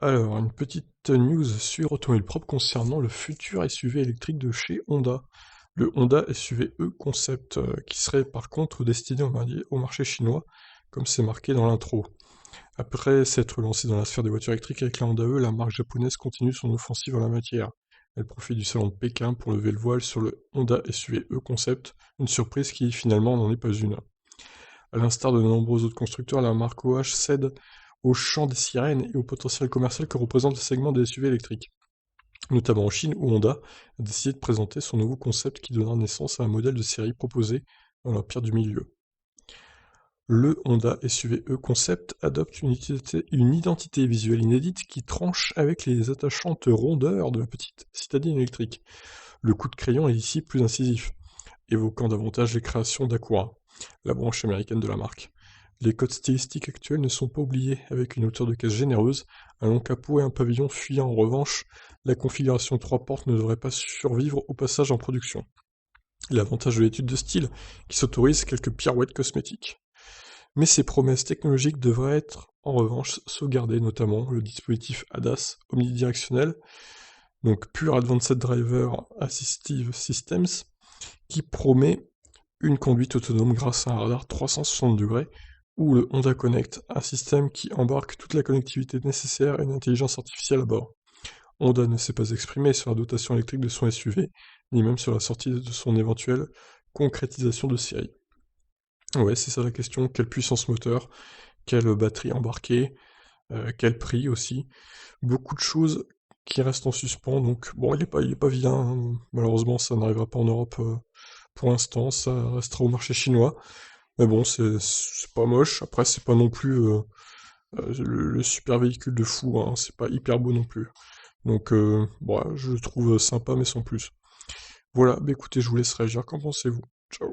Alors, une petite news sur Automobile Propre concernant le futur SUV électrique de chez Honda. Le Honda SUV E Concept, qui serait par contre destiné au marché chinois, comme c'est marqué dans l'intro. Après s'être lancée dans la sphère des voitures électriques avec la Honda E, la marque japonaise continue son offensive en la matière. Elle profite du salon de Pékin pour lever le voile sur le Honda SUV E Concept, une surprise qui finalement n'en est pas une. À l'instar de nombreux autres constructeurs, la marque OH cède au chant des sirènes et au potentiel commercial que représente le segment des SUV électriques, notamment en Chine où Honda a décidé de présenter son nouveau concept qui donnera naissance à un modèle de série proposé dans l'empire du milieu. Le Honda SUV E Concept adopte une identité visuelle inédite qui tranche avec les attachantes rondeurs de la petite citadine électrique. Le coup de crayon est ici plus incisif, évoquant davantage les créations d'Acura, la branche américaine de la marque. Les codes stylistiques actuels ne sont pas oubliés, avec une hauteur de caisse généreuse, un long capot et un pavillon fuyant. En revanche, la configuration 3 portes ne devrait pas survivre au passage en production. L'avantage de l'étude de style, qui s'autorise quelques pirouettes cosmétiques. Mais ces promesses technologiques devraient être, en revanche, sauvegardées, notamment le dispositif ADAS omnidirectionnel, donc Pure Advanced Driver Assistive Systems, qui promet une conduite autonome grâce à un radar 360 degrés, ou le Honda Connect, un système qui embarque toute la connectivité nécessaire et une intelligence artificielle à bord. Honda ne s'est pas exprimé sur la dotation électrique de son SUV, ni même sur la sortie de son éventuelle concrétisation de série. Ouais, c'est ça la question, quelle puissance moteur, quelle batterie embarquée, quel prix aussi. Beaucoup de choses qui restent en suspens, donc bon, il est pas vilain, hein. Malheureusement ça n'arrivera pas en Europe pour l'instant, ça restera au marché chinois. Mais bon, c'est pas moche, après c'est pas non plus le super véhicule de fou, hein. C'est pas hyper beau non plus. Donc bon, je le trouve sympa mais sans plus. Voilà, bah écoutez, je vous laisse réagir, qu'en pensez-vous? Ciao.